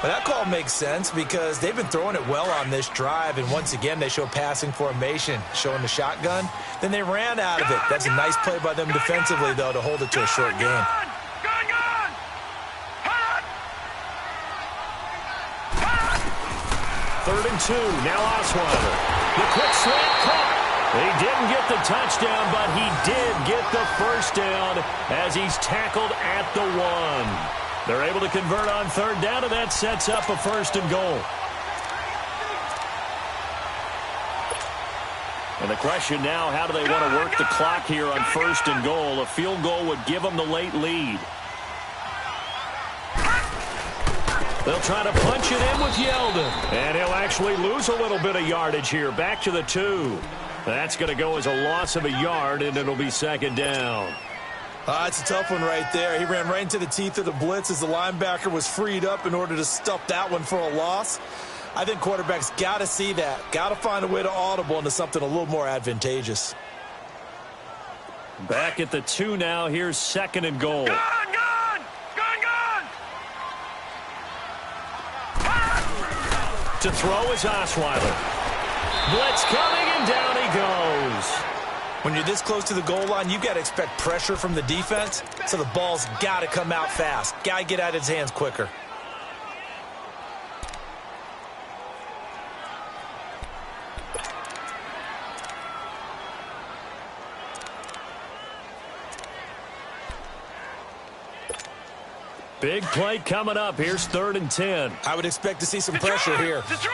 Well, that call makes sense because they've been throwing it well on this drive, and once again they show passing formation, showing the shotgun. Then they ran out of it. That's a nice play by them defensively, though, to hold it to a short gain. Third and 2, now Osweiler. The quick slant caught. He didn't get the touchdown, but he did get the first down as he's tackled at the 1. They're able to convert on third down, and that sets up a first and goal. And the question now, how do they want to work the clock here on first and goal? A field goal would give them the late lead. They'll try to punch it in with Yeldon. And he'll actually lose a little bit of yardage here. Back to the 2. That's going to go as a loss of a yard, and it'll be second down. It's a tough one right there. He ran right into the teeth of the blitz as the linebacker was freed up in order to stuff that one for a loss. I think quarterbacks got to see that. Got to find a way to audible into something a little more advantageous. Back at the 2 now. Here's second and goal. Gone! Gone! Gone! Gone! To throw is Osweiler. Blitz coming, and down he goes. When you're this close to the goal line, you've got to expect pressure from the defense, so the ball's got to come out fast. Got to get out of his hands quicker. Big play coming up. Here's 3rd and 10. I would expect to see some pressure here. Detroit!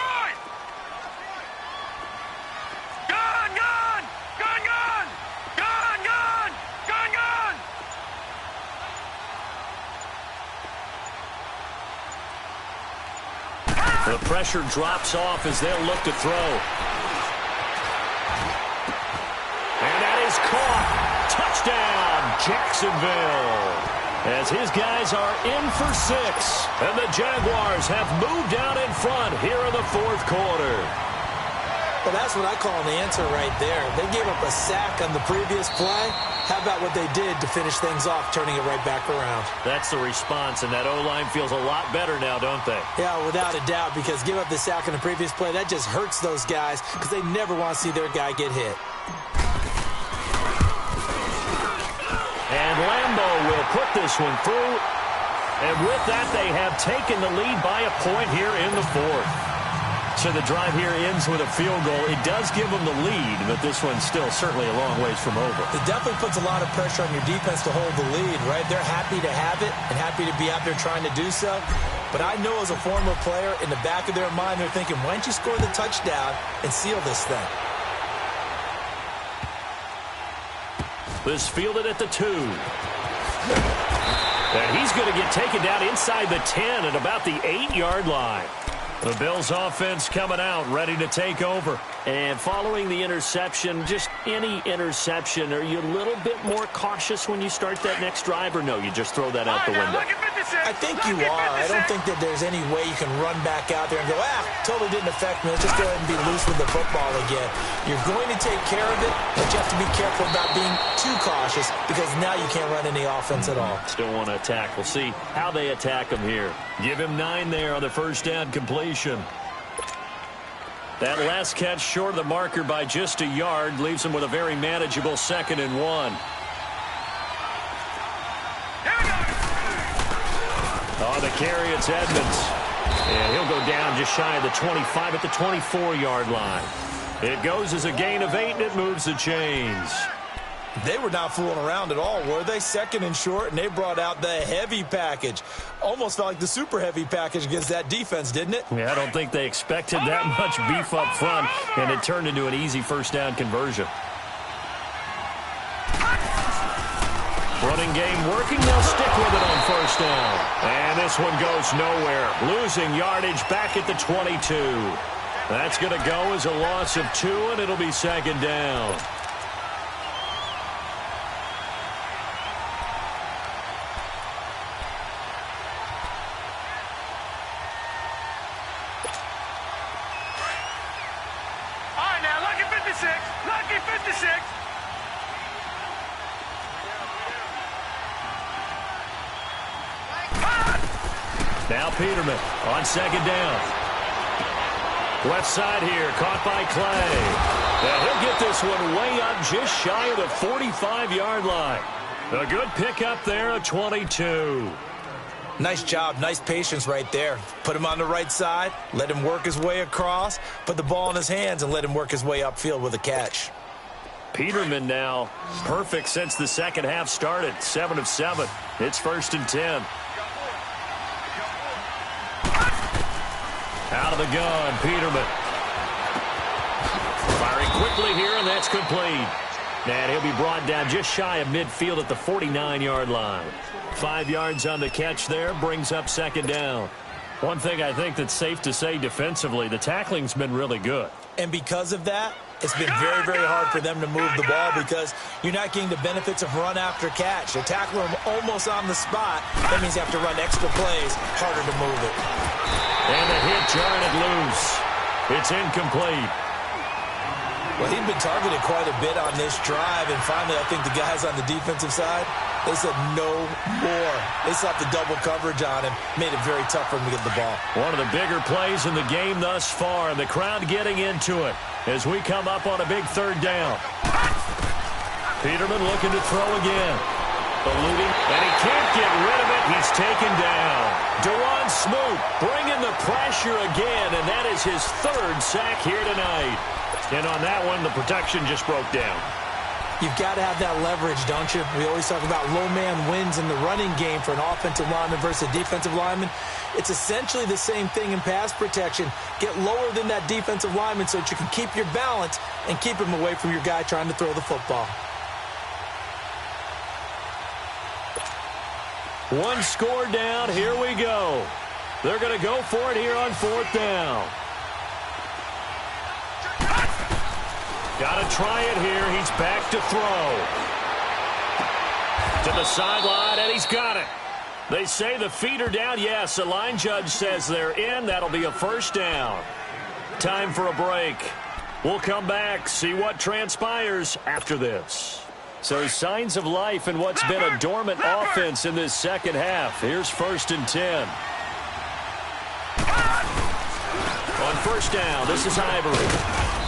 Gone! Gone! Gone! Gone! Gone! Gone! Gone! Gone! The pressure drops off as they'll look to throw. And that is caught. Touchdown, Jacksonville. as his guys are in for 6. And the Jaguars have moved out in front here in the fourth quarter. Well, that's what I call an answer right there. They gave up a sack on the previous play. How about what they did to finish things off, turning it right back around? That's the response, and that O-line feels a lot better now, don't they? Yeah, without a doubt, because give up the sack on the previous play, that just hurts those guys because they never want to see their guy get hit. And Lambo will put this one through. And with that, they have taken the lead by a point here in the fourth. So the drive here ends with a field goal. It does give them the lead, but this one's still certainly a long ways from over. It definitely puts a lot of pressure on your defense to hold the lead, right? They're happy to have it and happy to be out there trying to do so. But I know as a former player, in the back of their mind, they're thinking, why don't you score the touchdown and seal this thing? This fielded at the 2. And he's going to get taken down inside the 10 at about the 8-yard line. The Bills offense coming out, ready to take over. And following the interception, just any interception, are you a little bit more cautious when you start that next drive, or no, you just throw that out the window? I think you are. I don't think that there's any way you can run back out there and go, totally didn't affect me. Let's just go ahead and be loose with the football again. You're going to take care of it, but you have to be careful about being too cautious because now you can't run any offense at all. Still want to attack. We'll see how they attack him here. Give him 9 there on the first down completion. That last catch short of the marker by just a yard leaves him with a very manageable 2nd and 1. On the carry, it's Edmonds. And he'll go down just shy of the 25 at the 24-yard line. It goes as a gain of 8, and it moves the chains. They were not fooling around at all, were they? 2nd and short, and they brought out the heavy package. Almost felt like the super heavy package against that defense, didn't it? Yeah, I don't think they expected that much beef up front, and it turned into an easy first down conversion. Running game working. They'll stick with it on first down. And this one goes nowhere. Losing yardage back at the 22. That's going to go as a loss of 2, and it'll be 2nd down. All right, now, lucky 56. Lucky 56. Now Peterman on 2nd down. Left side here, caught by Clay. And he'll get this one way up just shy of the 45-yard line. A good pickup there at 22. Nice job, nice patience right there. Put him on the right side, let him work his way across, put the ball in his hands, and let him work his way upfield with a catch. Peterman now perfect since the second half started. 7 of 7. It's 1st and 10. Out of the gun, Peterman. Firing quickly here, and that's complete. And he'll be brought down just shy of midfield at the 49-yard line. 5 yards on the catch there, brings up 2nd down. One thing I think that's safe to say defensively, the tackling's been really good. And because of that, it's been very, very hard for them to move the ball because you're not getting the benefits of run after catch. They tackle him almost on the spot. That means you have to run extra plays, harder to move it. And the hit jarring it loose. It's incomplete. Well, he'd been targeted quite a bit on this drive, and finally I think the guys on the defensive side, they said no more. They slapped the double coverage on him, made it very tough for him to get the ball. One of the bigger plays in the game thus far, and the crowd getting into it as we come up on a big 3rd down. Peterman looking to throw again. Eluding, and he can't get rid of it. He's taken down. Deron Smoot bringing the pressure again, and that is his 3rd sack here tonight. And on that one, the protection just broke down. You've got to have that leverage, don't you? We always talk about low man wins in the running game for an offensive lineman versus a defensive lineman. It's essentially the same thing in pass protection. Get lower than that defensive lineman so that you can keep your balance and keep him away from your guy trying to throw the football. 1 score down. Here we go. They're going to go for it here on 4th down. Got to try it here. He's back to throw. To the sideline, and he's got it. They say the feet are down. Yes, the line judge says they're in. That'll be a first down. Time for a break. We'll come back, see what transpires after this. So signs of life in what's been a dormant offense in this second half. Here's 1st and 10. On first down, this is Ivory.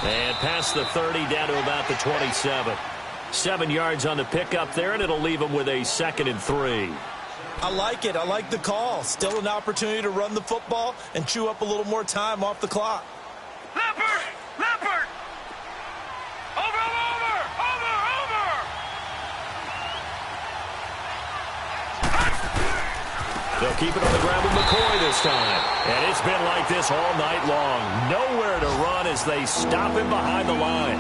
And past the 30, down to about the 27. 7 yards on the pickup there, and it'll leave them with a 2nd and 3. I like it. I like the call. Still an opportunity to run the football and chew up a little more time off the clock. Leopard! Leopard! Over! They'll keep it on the ground with McCoy this time. And it's been like this all night long. Nowhere to run as they stop him behind the line.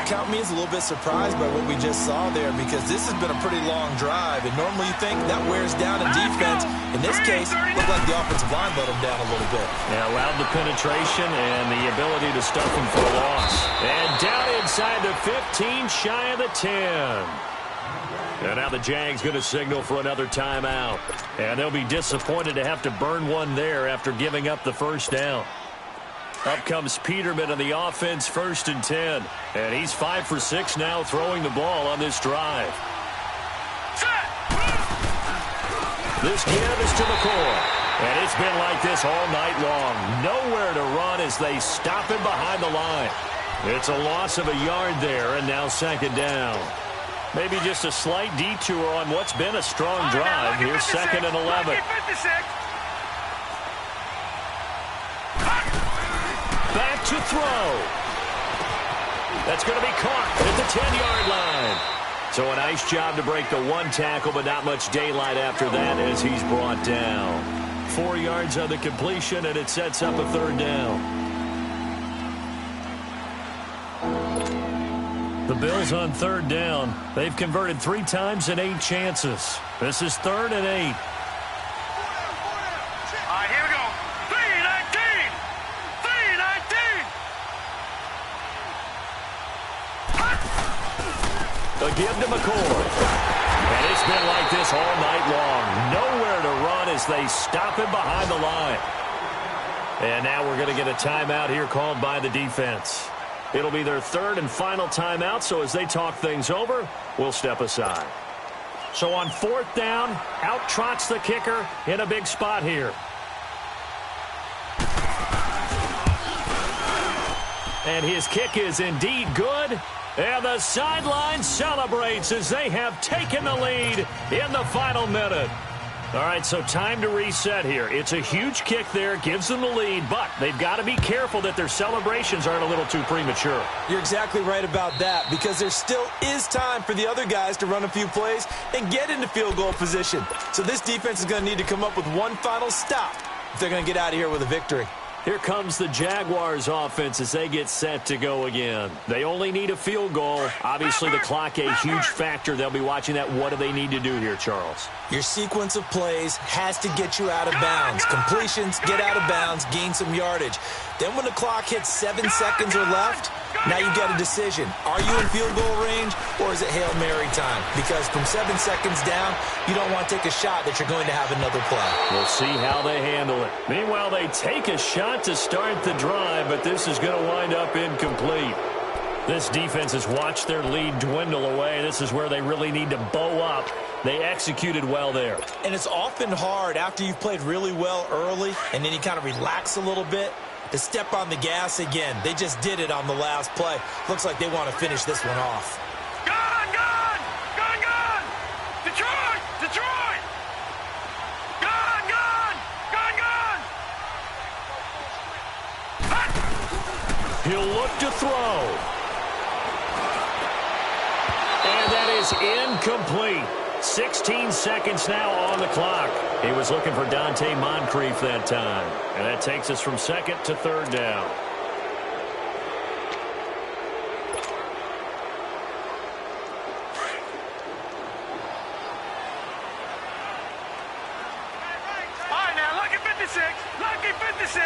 Count me as a little bit surprised by what we just saw there, because this has been a pretty long drive, and normally you think that wears down in defense. In this case, it looked like the offensive line let him down a little bit. Yeah, allowed the penetration and the ability to stuff him for a loss. And down inside the 15, shy of the 10. And now the Jags going to signal for another timeout. And they'll be disappointed to have to burn one there after giving up the first down. Up comes Peterman on the offense, 1st and 10. And he's 5 for 6 now throwing the ball on this drive. This give is to McCoy. And it's been like this all night long. Nowhere to run as they stop him behind the line. It's a loss of a yard there, and now 2nd down. Maybe just a slight detour on what's been a strong drive. Here's 2nd and 11. Back to throw. That's going to be caught at the 10-yard line. So a nice job to break the one tackle, but not much daylight after that as he's brought down. 4 yards on the completion, and it sets up a 3rd down. The Bills on 3rd down. They've converted 3 times in 8 chances. This is 3rd and 8. All right, here we go. 3-19. 3-19. A give to McCoy. And it's been like this all night long. Nowhere to run as they stop him behind the line. And now we're going to get a timeout here called by the defense. It'll be their 3rd and final timeout, so as they talk things over, we'll step aside. So on 4th down, out trots the kicker in a big spot here. And his kick is indeed good. And the sideline celebrates as they have taken the lead in the final minute. All right, so time to reset here. It's a huge kick there, gives them the lead, but they've got to be careful that their celebrations aren't a little too premature. You're exactly right about that, because there still is time for the other guys to run a few plays and get into field goal position. So this defense is going to need to come up with one final stop if they're going to get out of here with a victory. Here comes the Jaguars offense as they get set to go again. They only need a field goal. Obviously, the clock a huge factor. They'll be watching that. What do they need to do here, Charles? Your sequence of plays has to get you out of bounds. Completions, get out of bounds, gain some yardage. Then when the clock hits 7 seconds or left, now you've got a decision. Are you in field goal range, or is it Hail Mary time? Because from 7 seconds down, you don't want to take a shot that you're going to have another play. We'll see how they handle it. Meanwhile, they take a shot to start the drive, but this is going to wind up incomplete. This defense has watched their lead dwindle away. This is where they really need to bow up. They executed well there. And it's often hard after you've played really well early and then you kind of relax a little bit to step on the gas again. They just did it on the last play. Looks like they want to finish this one off. Gun! Gun! Gun! Gun! Detroit! Detroit! Gun! Gun! Gun! Gun! He'll look to throw. And that is incomplete. 16 seconds now on the clock. He was looking for Dante Moncrief that time. And that takes us from 2nd to 3rd down. All right, now, lucky 56. Lucky 56.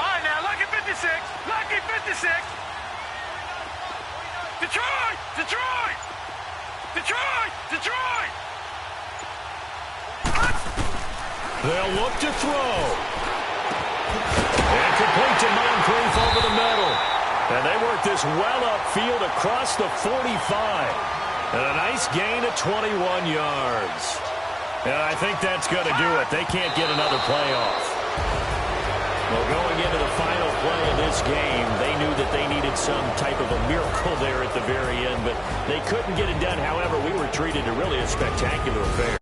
All right, now, lucky 56. Lucky 56. 56. Detroit! Detroit! Detroit! Detroit! They'll look to throw. And complete to Moncrief over the middle. And they work this well upfield across the 45. And a nice gain of 21 yards. And I think that's going to do it. They can't get another play off. Well, going into the final play of this game, they knew that they needed some type of a miracle there at the very end, but they couldn't get it done. However, we were treated to really a spectacular affair.